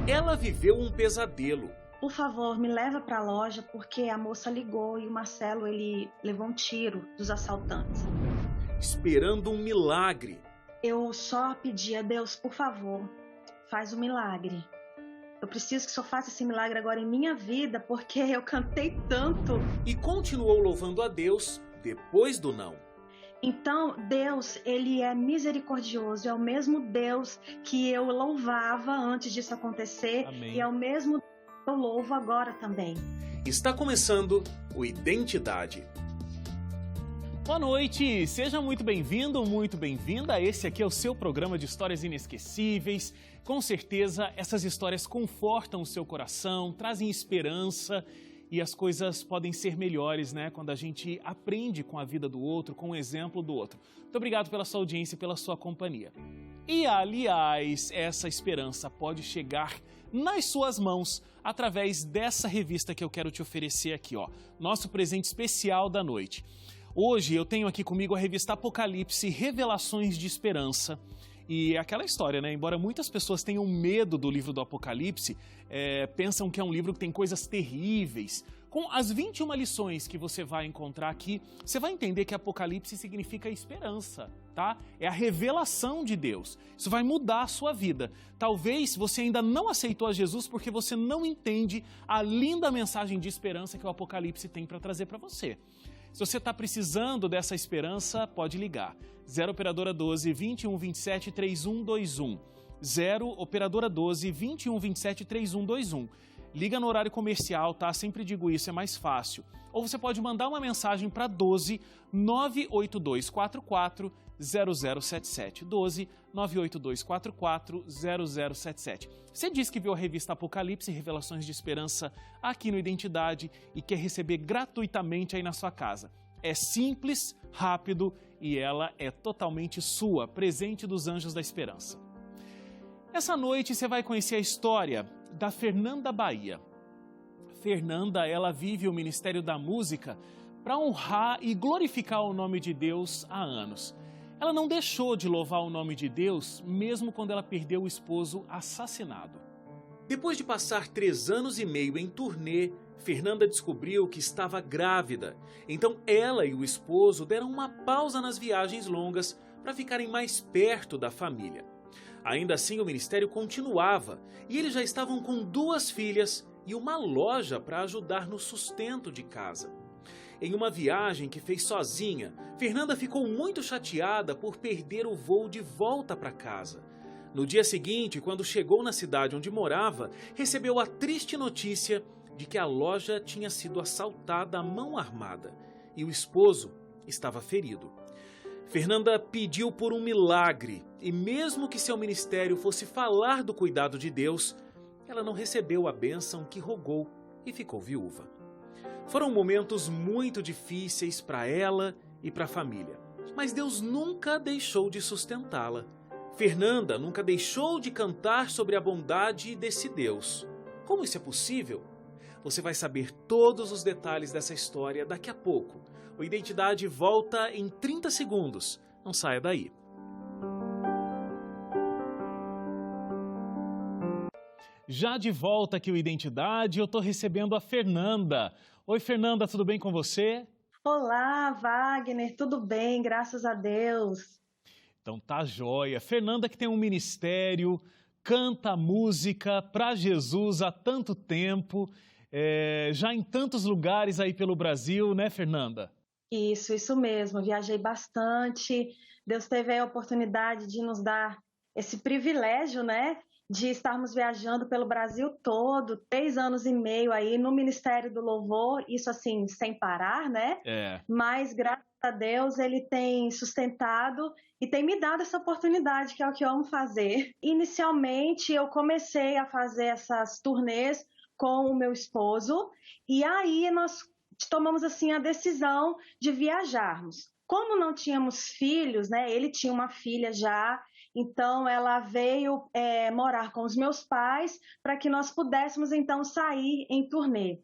Ela viveu um pesadelo. Por favor, me leva para a loja porque a moça ligou e o Marcelo ele levou um tiro dos assaltantes. Esperando um milagre. Eu só pedi a Deus, por favor, faz um milagre. Eu preciso que o Senhor faça esse milagre agora em minha vida porque eu cantei tanto. E continuou louvando a Deus depois do não. Então, Deus, ele é misericordioso, é o mesmo Deus que eu louvava antes disso acontecer. Amém. E é o mesmo Deus que eu louvo agora também. Está começando o Identidade. Boa noite, seja muito bem-vindo, muito bem-vinda. Esse aqui é o seu programa de histórias inesquecíveis. Com certeza, essas histórias confortam o seu coração, trazem esperança e as coisas podem ser melhores, né? Quando a gente aprende com a vida do outro, com o exemplo do outro. Muito obrigado pela sua audiência e pela sua companhia. E, aliás, essa esperança pode chegar nas suas mãos através dessa revista que eu quero te oferecer aqui, ó. Nosso presente especial da noite. Hoje eu tenho aqui comigo a revista Apocalipse, Revelações de Esperança. E é aquela história, né? Embora muitas pessoas tenham medo do livro do Apocalipse, pensam que é um livro que tem coisas terríveis. Com as 21 lições que você vai encontrar aqui, você vai entender que Apocalipse significa esperança, tá? É a revelação de Deus. Isso vai mudar a sua vida. Talvez você ainda não aceitou a Jesus porque você não entende a linda mensagem de esperança que o Apocalipse tem para trazer para você. Se você está precisando dessa esperança, pode ligar. 0 Operadora 12 21 27 3121. 0 Operadora 12 21 27 3121. Liga no horário comercial, tá? Sempre digo isso, é mais fácil. Ou você pode mandar uma mensagem para 12 98244 0077. 12 98244 0077. Você diz que viu a revista Apocalipse Revelações de Esperança aqui no Identidade e quer receber gratuitamente aí na sua casa. É simples, rápido e ela é totalmente sua, presente dos Anjos da Esperança. Essa noite você vai conhecer a história da Fernanda Bahia. Fernanda, ela vive o Ministério da Música para honrar e glorificar o nome de Deus há anos. Ela não deixou de louvar o nome de Deus, mesmo quando ela perdeu o esposo assassinado. Depois de passar 3 anos e meio em turnê, Fernanda descobriu que estava grávida. Então ela e o esposo deram uma pausa nas viagens longas para ficarem mais perto da família. Ainda assim, o ministério continuava e eles já estavam com 2 filhas e uma loja para ajudar no sustento de casa. Em uma viagem que fez sozinha, Fernanda ficou muito chateada por perder o voo de volta para casa. No dia seguinte, quando chegou na cidade onde morava, recebeu a triste notícia de que a loja tinha sido assaltada à mão armada e o esposo estava ferido. Fernanda pediu por um milagre e mesmo que seu ministério fosse falar do cuidado de Deus, ela não recebeu a bênção que rogou e ficou viúva. Foram momentos muito difíceis para ela e para a família, mas Deus nunca deixou de sustentá-la. Fernanda nunca deixou de cantar sobre a bondade desse Deus. Como isso é possível? Você vai saber todos os detalhes dessa história daqui a pouco. O Identidade volta em 30 segundos. Não saia daí. Já de volta aqui o Identidade, eu estou recebendo a Fernanda. Oi, Fernanda, tudo bem com você? Olá, Wagner, tudo bem, graças a Deus. Então tá joia. Fernanda que tem um ministério, canta música para Jesus há tanto tempo, já em tantos lugares aí pelo Brasil, né, Fernanda? Isso mesmo, viajei bastante. Deus teve a oportunidade de nos dar esse privilégio, né, de estarmos viajando pelo Brasil todo, 3 anos e meio aí no Ministério do Louvor, isso assim, sem parar, né? Mas graças a Deus ele tem sustentado e tem me dado essa oportunidade, que é o que eu amo fazer. Inicialmente eu comecei a fazer essas turnês com o meu esposo e aí nós tomamos assim a decisão de viajarmos. Como não tínhamos filhos, né? Ele tinha uma filha já Então, ela veio morar com os meus pais para que nós pudéssemos, então, sair em turnê.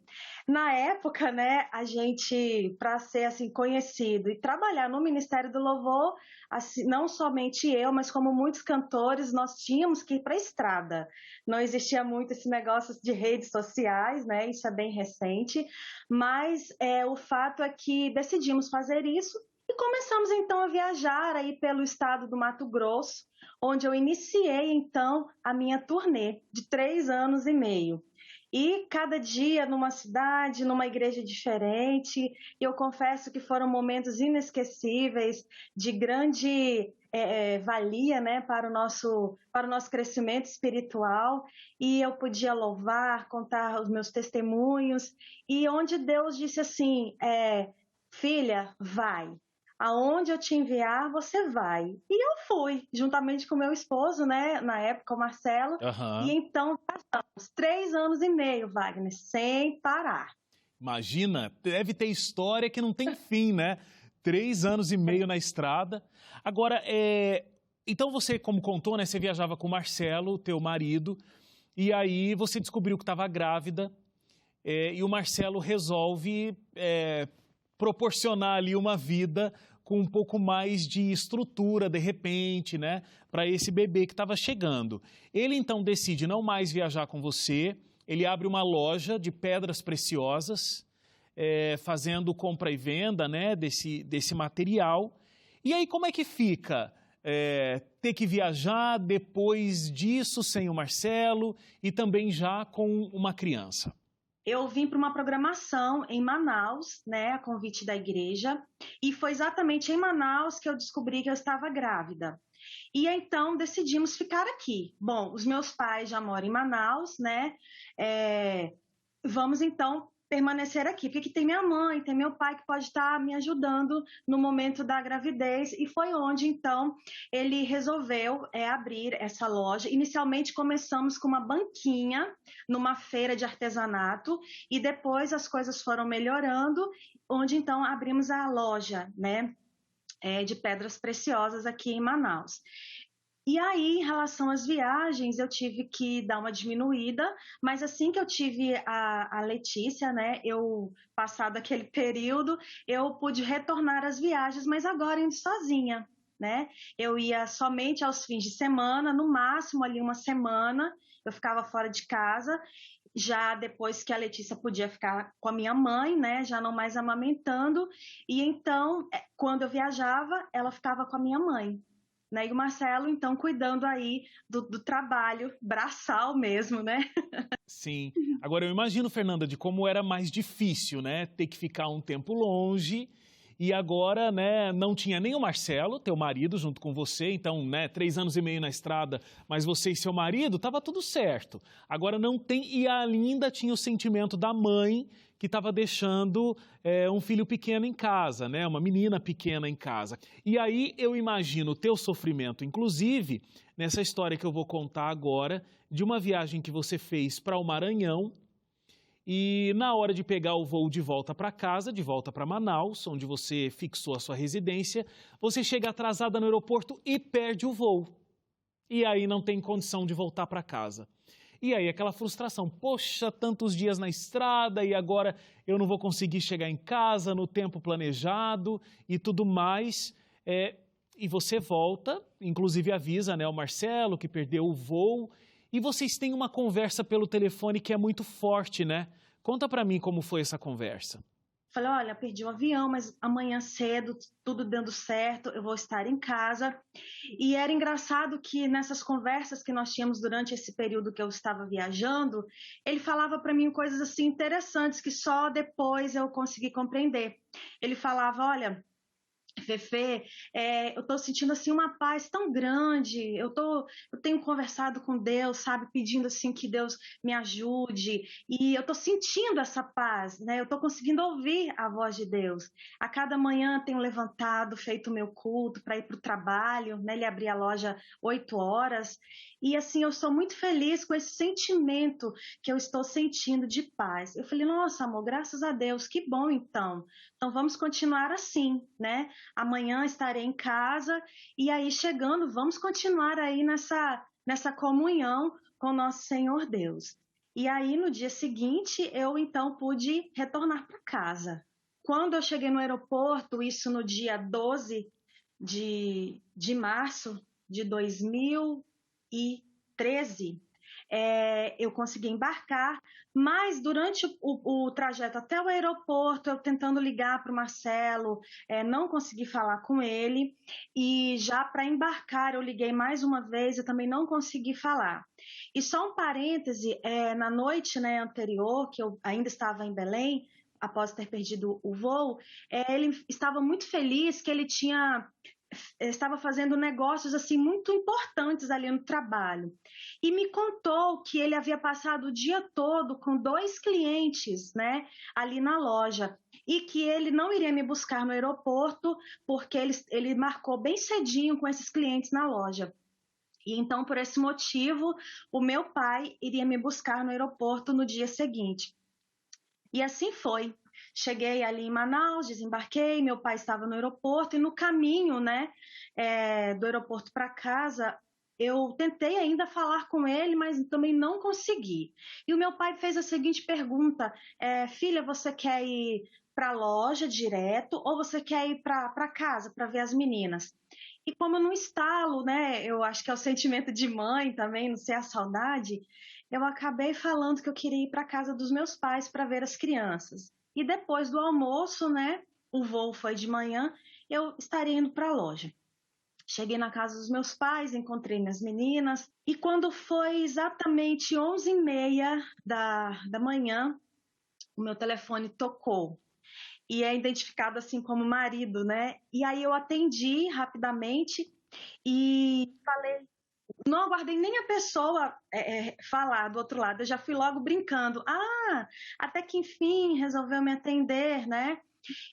Na época, né, a gente, para ser assim conhecido e trabalhar no Ministério do Louvor, assim, não somente eu, mas como muitos cantores, nós tínhamos que ir para a estrada. Não existia muito esse negócio de redes sociais, né? Isso é bem recente, mas o fato é que decidimos fazer isso e começamos então a viajar aí pelo estado do Mato Grosso, onde eu iniciei então a minha turnê de 3 anos e meio. E cada dia numa cidade, numa igreja diferente, eu confesso que foram momentos inesquecíveis, de grande valia, né, para o nosso crescimento espiritual, e eu podia louvar, contar os meus testemunhos, e onde Deus disse assim, filha, vai. Aonde eu te enviar, você vai. E eu fui, juntamente com meu esposo, né, na época, o Marcelo. E então, passamos 3 anos e meio, Wagner, sem parar. Imagina, deve ter história que não tem fim, né? 3 anos e meio na estrada. Agora, então você, como contou, né, você viajava com o Marcelo, teu marido, e aí você descobriu que estava grávida, e o Marcelo resolve proporcionar ali uma vida com um pouco mais de estrutura, de repente, né, para esse bebê que estava chegando. Ele, então, decide não mais viajar com você, ele abre uma loja de pedras preciosas, fazendo compra e venda, né, desse material. E aí, como é que fica ter que viajar depois disso sem o Marcelo e também já com uma criança? Eu vim para uma programação em Manaus, né, a convite da igreja, e foi exatamente em Manaus que eu descobri que eu estava grávida. E então decidimos ficar aqui. Bom, os meus pais já moram em Manaus, né? Vamos então permanecer aqui, porque aqui tem minha mãe, tem meu pai que pode estar me ajudando no momento da gravidez, e foi onde então ele resolveu abrir essa loja. Inicialmente começamos com uma banquinha numa feira de artesanato, e depois as coisas foram melhorando, onde então abrimos a loja, né, de pedras preciosas aqui em Manaus. E aí, em relação às viagens, eu tive que dar uma diminuída, mas assim que eu tive a Letícia, né, passado aquele período, eu pude retornar às viagens, mas agora indo sozinha, né? Eu ia somente aos fins de semana, no máximo ali uma semana, eu ficava fora de casa, já depois que a Letícia podia ficar com a minha mãe, né, já não mais amamentando, e então, quando eu viajava, ela ficava com a minha mãe. Né? E o Marcelo, então, cuidando aí do trabalho braçal mesmo, né? Sim. Agora, eu imagino, Fernanda, de como era mais difícil, né? Ter que ficar um tempo longe e agora, né, não tinha nem o Marcelo, teu marido, junto com você, então, né, 3 anos e meio na estrada, mas você e seu marido, estava tudo certo. Agora não tem, e ainda tinha o sentimento da mãe que estava deixando um filho pequeno em casa, né? Uma menina pequena em casa. E aí eu imagino o teu sofrimento, inclusive, nessa história que eu vou contar agora, de uma viagem que você fez para o Maranhão, e na hora de pegar o voo de volta para casa, de volta para Manaus, onde você fixou a sua residência, você chega atrasada no aeroporto e perde o voo. E aí não tem condição de voltar para casa. E aí aquela frustração, poxa, tantos dias na estrada e agora eu não vou conseguir chegar em casa no tempo planejado e tudo mais. E você volta, inclusive avisa, né, o Marcelo que perdeu o voo, e vocês têm uma conversa pelo telefone que é muito forte, né? Conta para mim como foi essa conversa. Falei, olha, perdi o avião, mas amanhã cedo, tudo dando certo, eu vou estar em casa. E era engraçado que nessas conversas que nós tínhamos durante esse período que eu estava viajando, ele falava para mim coisas assim interessantes que só depois eu consegui compreender. Ele falava, olha, Fefe, eu estou sentindo assim uma paz tão grande, eu tenho conversado com Deus, sabe, pedindo assim que Deus me ajude, e eu estou sentindo essa paz, né? Eu estou conseguindo ouvir a voz de Deus. A cada manhã tenho levantado, feito o meu culto para ir para o trabalho, né? Ele abria a loja 8 horas, e assim, eu sou muito feliz com esse sentimento que eu estou sentindo de paz. Eu falei, nossa, amor, graças a Deus, que bom então. Então vamos continuar assim, né? amanhã estarei em casa, e aí chegando, vamos continuar aí nessa comunhão com nosso Senhor Deus. E aí, no dia seguinte, eu então pude retornar para casa. Quando eu cheguei no aeroporto, isso no dia 12 de março de 2013, eu consegui embarcar, mas durante o trajeto até o aeroporto, eu tentando ligar para o Marcelo, não consegui falar com ele, e já para embarcar eu liguei mais uma vez, eu também não consegui falar. E só um parêntese, na noite, né, anterior, que eu ainda estava em Belém, após ter perdido o voo, ele estava muito feliz que ele estava fazendo negócios assim muito importantes ali no trabalho. E me contou que ele havia passado o dia todo com 2 clientes, né, ali na loja, e que ele não iria me buscar no aeroporto porque ele marcou bem cedinho com esses clientes na loja. E então, por esse motivo, o meu pai iria me buscar no aeroporto no dia seguinte. E assim foi. Cheguei ali em Manaus, desembarquei, meu pai estava no aeroporto, e no caminho, né, do aeroporto para casa, eu tentei ainda falar com ele, mas também não consegui. E o meu pai fez a seguinte pergunta: filha, você quer ir para a loja direto ou você quer ir para casa para ver as meninas? E como eu não estalo, né, eu acho que é o sentimento de mãe também, não sei, a saudade, eu acabei falando que eu queria ir para a casa dos meus pais para ver as crianças. E depois do almoço, né, o voo foi de manhã, eu estaria indo para a loja. Cheguei na casa dos meus pais, encontrei minhas meninas, e quando foi exatamente 11h30 da manhã, o meu telefone tocou. E é identificado assim como marido, né? E aí eu atendi rapidamente e falei, não aguardei nem a pessoa falar do outro lado, eu já fui logo brincando. Até que enfim resolveu me atender, né?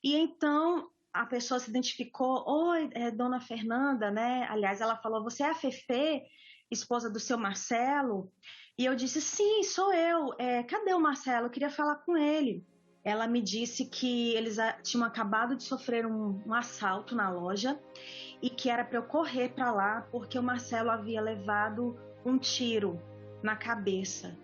E então a pessoa se identificou: oi, dona Fernanda, né? Aliás, ela falou: você é a Fefê, esposa do seu Marcelo? E eu disse: sim, sou eu. Cadê o Marcelo? Eu queria falar com ele. Ela me disse que eles tinham acabado de sofrer um assalto na loja e que era para eu correr para lá porque o Marcelo havia levado um tiro na cabeça.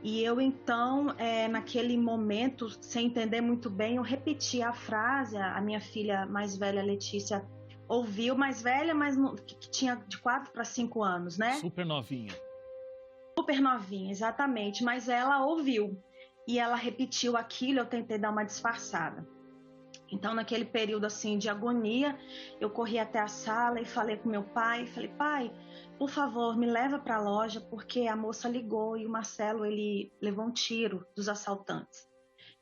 E eu então, naquele momento, sem entender muito bem, eu repeti a frase. A minha filha mais velha, Letícia, ouviu, mais velha, mas que tinha de 4 para 5 anos, né? Super novinha. Super novinha, exatamente. Mas ela ouviu e ela repetiu aquilo, eu tentei dar uma disfarçada. Então, naquele período assim de agonia, eu corri até a sala e falei com meu pai, falei: pai, por favor, me leva para a loja, porque a moça ligou e o Marcelo, ele levou um tiro dos assaltantes.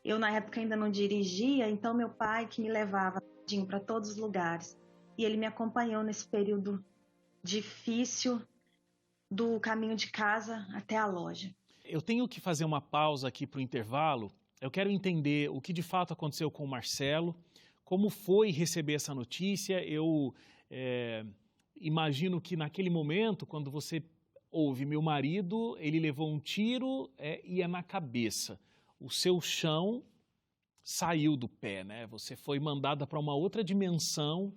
Eu, na época, ainda não dirigia, então meu pai que me levava para todos os lugares. E ele me acompanhou nesse período difícil do caminho de casa até a loja. Eu tenho que fazer uma pausa aqui para o intervalo. Eu quero entender o que de fato aconteceu com o Marcelo, como foi receber essa notícia. Eu imagino que naquele momento, quando você ouve meu marido, ele levou um tiro e é na cabeça. O seu chão saiu do pé, né? Você foi mandada para uma outra dimensão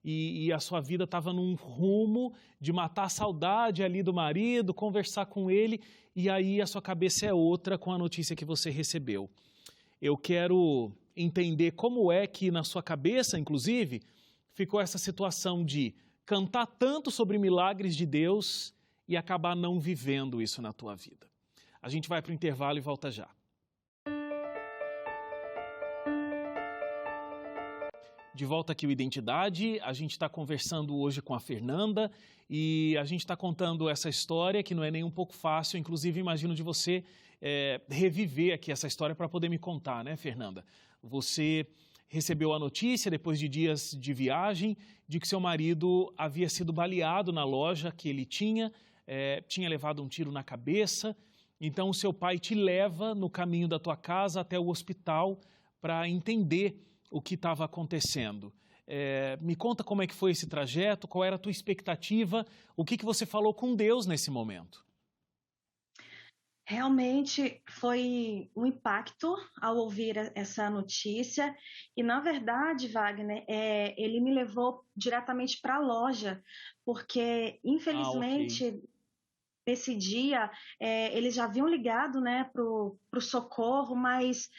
e a sua vida estava num rumo de matar a saudade ali do marido, conversar com ele, e aí a sua cabeça é outra com a notícia que você recebeu. Eu quero entender como é que na sua cabeça, inclusive, ficou essa situação de cantar tanto sobre milagres de Deus e acabar não vivendo isso na tua vida. A gente vai para o intervalo e volta já. De volta aqui o Identidade, a gente está conversando hoje com a Fernanda e a gente está contando essa história que não é nem um pouco fácil, inclusive imagino de você reviver aqui essa história para poder me contar, né, Fernanda? Você recebeu a notícia depois de dias de viagem de que seu marido havia sido baleado na loja que ele tinha levado um tiro na cabeça, então o seu pai te leva no caminho da tua casa até o hospital para entender o que estava acontecendo. Me conta como é que foi esse trajeto, qual era a tua expectativa, o que você falou com Deus nesse momento? Realmente foi um impacto ao ouvir essa notícia e, na verdade, Wagner, ele me levou diretamente para a loja, porque, Ah, ok. infelizmente, nesse dia, eles já haviam ligado, né, pro socorro, mas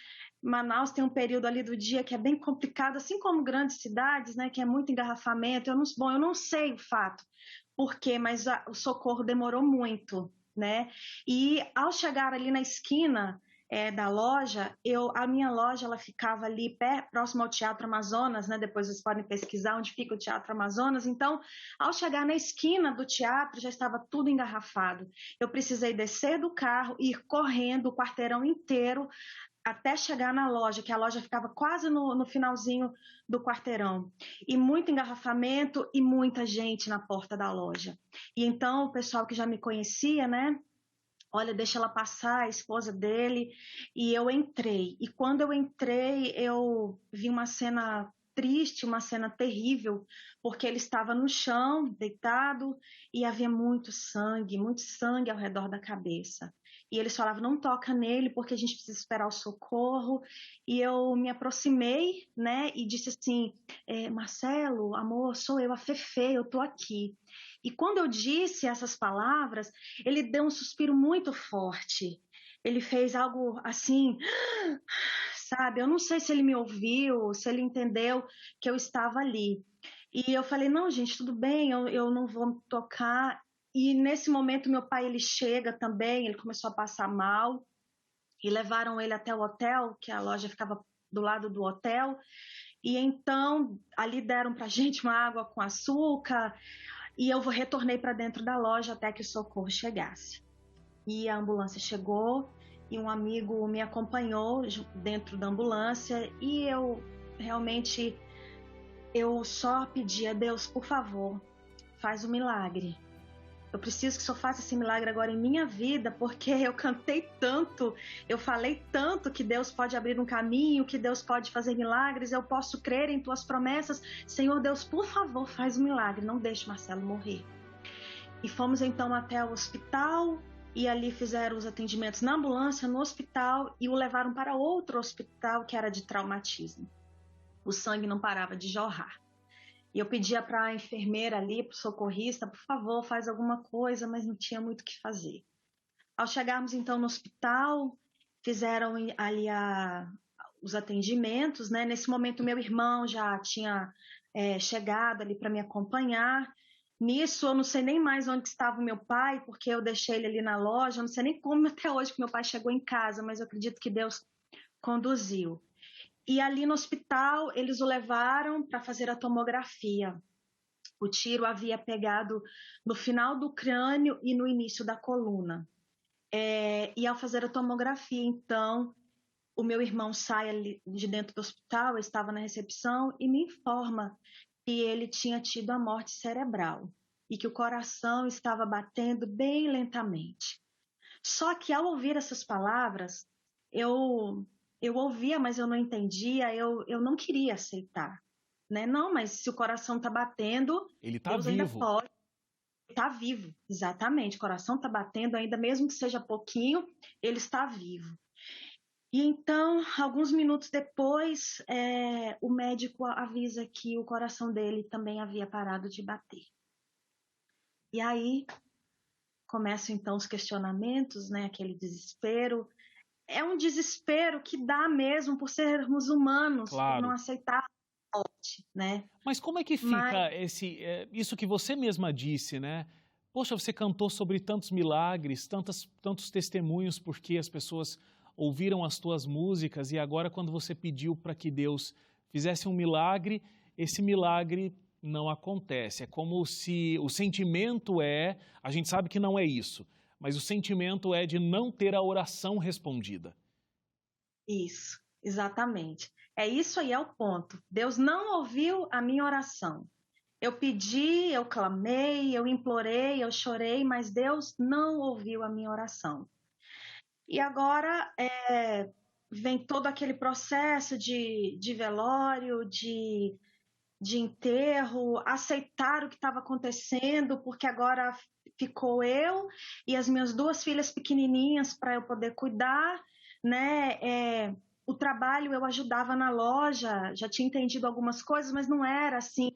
Manaus tem um período ali do dia que é bem complicado, assim como grandes cidades, né, que é muito engarrafamento. Bom, eu não sei o fato, por quê, mas o socorro demorou muito, né? E ao chegar ali na esquina da loja, a minha loja ela ficava ali próximo ao Teatro Amazonas, né? Depois vocês podem pesquisar onde fica o Teatro Amazonas. Então, ao chegar na esquina do teatro, já estava tudo engarrafado. Eu precisei descer do carro e ir correndo o quarteirão inteiro até chegar na loja, que a loja ficava quase no finalzinho do quarteirão. E muito engarrafamento e muita gente na porta da loja. E então o pessoal que já me conhecia, né? Olha, deixa ela passar, a esposa dele. E eu entrei. E quando eu entrei, eu vi uma cena triste, uma cena terrível, porque ele estava no chão, deitado, e havia muito sangue ao redor da cabeça. E eles falavam, não toca nele, porque a gente precisa esperar o socorro. E eu me aproximei, né, e disse assim, Marcelo, amor, sou eu, a Fefe, eu tô aqui. E quando eu disse essas palavras, ele deu um suspiro muito forte. Ele fez algo assim, sabe? Eu não sei se ele me ouviu, se ele entendeu que eu estava ali. E eu falei, não, gente, tudo bem, eu não vou me tocar. E nesse momento meu pai ele chega também, ele começou a passar mal e levaram ele até o hotel, que a loja ficava do lado do hotel. E então ali deram pra gente uma água com açúcar e eu retornei para dentro da loja até que o socorro chegasse. E a ambulância chegou e um amigo me acompanhou dentro da ambulância e eu realmente eu só pedi a Deus, por favor, faz um milagre. Eu preciso que o Senhor faça esse milagre agora em minha vida, porque eu cantei tanto, eu falei tanto que Deus pode abrir um caminho, que Deus pode fazer milagres, eu posso crer em tuas promessas. Senhor Deus, por favor, faz um milagre, não deixe Marcelo morrer. E fomos então até o hospital e ali fizeram os atendimentos na ambulância, no hospital, e o levaram para outro hospital que era de traumatismo. O sangue não parava de jorrar. E eu pedia para a enfermeira ali, para o socorrista, por favor, faz alguma coisa, mas não tinha muito o que fazer. Ao chegarmos então no hospital, fizeram ali os atendimentos, né? Nesse momento meu irmão já tinha chegado ali para me acompanhar. Nisso eu não sei nem mais onde estava o meu pai, porque eu deixei ele ali na loja, eu não sei nem como até hoje que meu pai chegou em casa, mas eu acredito que Deus conduziu. E ali no hospital, eles o levaram para fazer a tomografia. O tiro havia pegado no final do crânio e no início da coluna. E ao fazer a tomografia, então, o meu irmão sai ali de dentro do hospital, eu estava na recepção, e me informa que ele tinha tido a morte cerebral e que o coração estava batendo bem lentamente. Só que ao ouvir essas palavras, eu ouvia, mas eu não entendia, eu não queria aceitar, né? Não, mas se o coração está batendo, Ele está Deus ainda vivo. pode. Está vivo, exatamente. O coração está batendo, ainda mesmo que seja pouquinho, ele está vivo. E então, alguns minutos depois, o médico avisa que o coração dele também havia parado de bater. E aí começam então os questionamentos, né? Aquele desespero. É um desespero que dá mesmo por sermos humanos, por não Claro. aceitar a morte, né? Mas como é que Mas fica isso que você mesma disse, né? Poxa, você cantou sobre tantos milagres, tantos testemunhos, porque as pessoas ouviram as tuas músicas e agora quando você pediu para que Deus fizesse um milagre, esse milagre não acontece. É como se o sentimento a gente sabe que não é isso, mas o sentimento é de não ter a oração respondida. isso, exatamente. É isso aí, é o ponto. Deus não ouviu a minha oração. Eu pedi, eu clamei, eu implorei, eu chorei, mas Deus não ouviu a minha oração. E agora vem todo aquele processo de velório, de enterro, aceitar o que estava acontecendo, porque agora ficou eu e as minhas 2 filhas pequenininhas para eu poder cuidar, né? O trabalho eu ajudava na loja, já tinha entendido algumas coisas, mas não era assim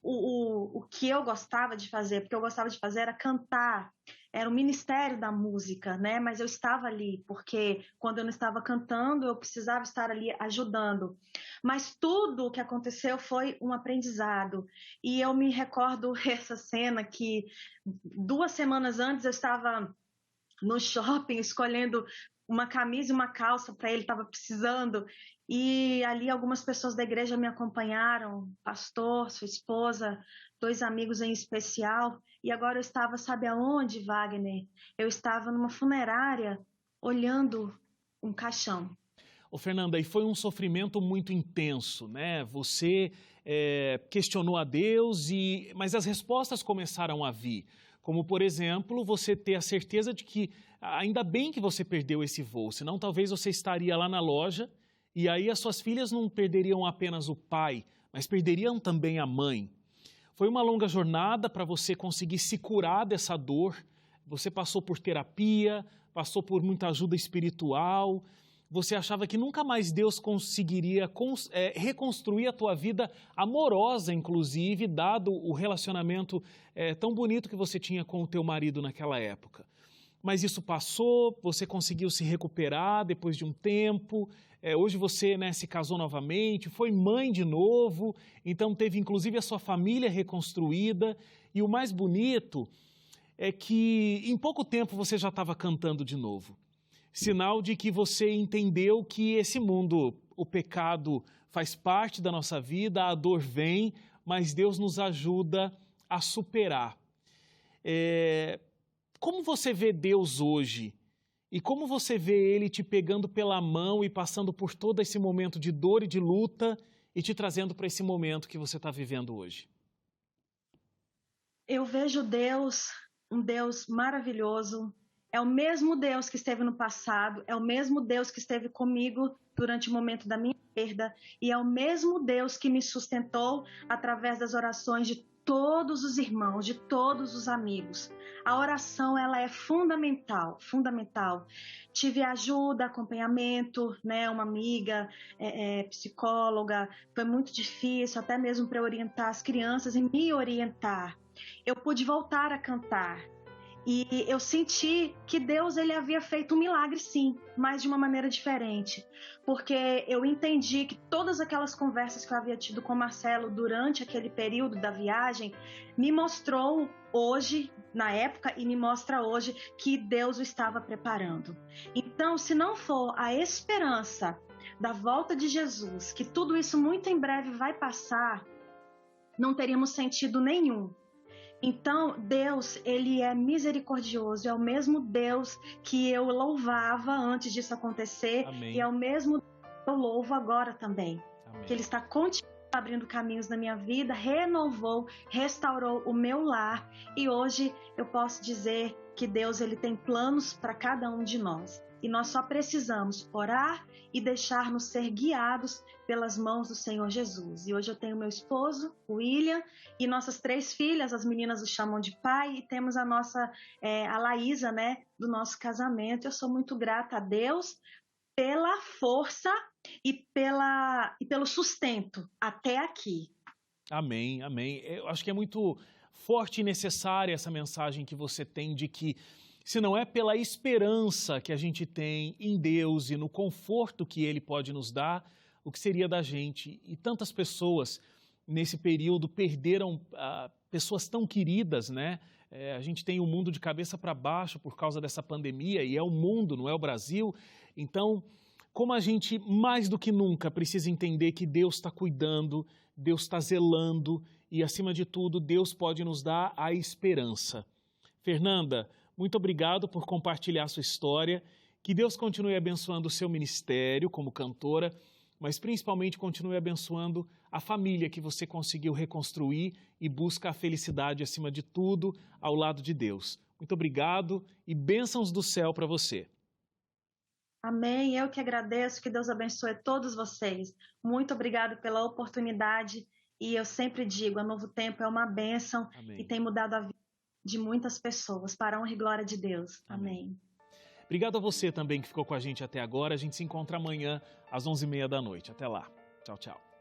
o que eu gostava de fazer, porque eu gostava de fazer era cantar, era o ministério da música, né? Mas eu estava ali, porque quando eu não estava cantando, eu precisava estar ali ajudando. Mas tudo o que aconteceu foi um aprendizado. E eu me recordo essa cena que 2 semanas antes eu estava no shopping escolhendo uma camisa e uma calça para ele, estava precisando. E ali algumas pessoas da igreja me acompanharam, pastor, sua esposa, 2 amigos em especial. E agora eu estava, sabe aonde, Wagner? Eu estava numa funerária olhando um caixão. Ô, Fernanda, e foi um sofrimento muito intenso, né? Você questionou a Deus, mas as respostas começaram a vir. Como, por exemplo, você ter a certeza de que ainda bem que você perdeu esse voo, senão talvez você estaria lá na loja e aí as suas filhas não perderiam apenas o pai, mas perderiam também a mãe. Foi uma longa jornada para você conseguir se curar dessa dor. Você passou por terapia, passou por muita ajuda espiritual. Você achava que nunca mais Deus conseguiria reconstruir a tua vida amorosa, inclusive, dado o relacionamento tão bonito que você tinha com o teu marido naquela época. Mas isso passou, você conseguiu se recuperar depois de um tempo. Hoje você, né, se casou novamente, foi mãe de novo, então teve inclusive a sua família reconstruída. E o mais bonito é que em pouco tempo você já estava cantando de novo. Sinal de que você entendeu que esse mundo, o pecado faz parte da nossa vida, a dor vem, mas Deus nos ajuda a superar. Como você vê Deus hoje? E como você vê Ele te pegando pela mão e passando por todo esse momento de dor e de luta e te trazendo para esse momento que você está vivendo hoje? Eu vejo Deus, um Deus maravilhoso. É o mesmo Deus que esteve no passado, é o mesmo Deus que esteve comigo durante o momento da minha perda e é o mesmo Deus que me sustentou através das orações de todos os irmãos, de todos os amigos. A oração, ela é fundamental, fundamental. Tive ajuda, acompanhamento, né, uma amiga, psicóloga, foi muito difícil até mesmo para orientar as crianças e me orientar. Eu pude voltar a cantar. E eu senti que Deus ele havia feito um milagre sim, mas de uma maneira diferente. Porque eu entendi que todas aquelas conversas que eu havia tido com o Marcelo durante aquele período da viagem, me mostrou hoje, na época, e me mostra hoje que Deus o estava preparando. Então, se não for a esperança da volta de Jesus, que tudo isso muito em breve vai passar, não teríamos sentido nenhum. Então, Deus, ele é misericordioso, é o mesmo Deus que eu louvava antes disso acontecer. Amém. E é o mesmo Deus que eu louvo agora também. Amém. Que ele está continuando abrindo caminhos na minha vida, renovou, restaurou o meu lar e hoje eu posso dizer que Deus ele tem planos para cada um de nós. E nós só precisamos orar e deixar-nos ser guiados pelas mãos do Senhor Jesus. E hoje eu tenho meu esposo, o William, e nossas 3 filhas, as meninas o chamam de pai, e temos a nossa, a Laísa, né, do nosso casamento. Eu sou muito grata a Deus pela força e pelo sustento até aqui. Amém, amém. Eu acho que é muito forte e necessária essa mensagem que você tem de que se não é pela esperança que a gente tem em Deus e no conforto que Ele pode nos dar, o que seria da gente? E tantas pessoas nesse período perderam pessoas tão queridas, né? A gente tem o mundo de cabeça para baixo por causa dessa pandemia e é o mundo, não é o Brasil. Então, como a gente mais do que nunca precisa entender que Deus está cuidando, Deus está zelando e, acima de tudo, Deus pode nos dar a esperança. Fernanda, muito obrigado por compartilhar a sua história. Que Deus continue abençoando o seu ministério como cantora, mas principalmente continue abençoando a família que você conseguiu reconstruir e busca a felicidade acima de tudo ao lado de Deus. Muito obrigado e bênçãos do céu para você. Amém. Eu que agradeço, que Deus abençoe todos vocês. Muito obrigado pela oportunidade e eu sempre digo, a Novo Tempo é uma bênção. Amém. E tem mudado a vida de muitas pessoas, para a honra e glória de Deus. Amém. Obrigado a você também que ficou com a gente até agora. A gente se encontra amanhã às 11h30 da noite. Até lá. Tchau, tchau.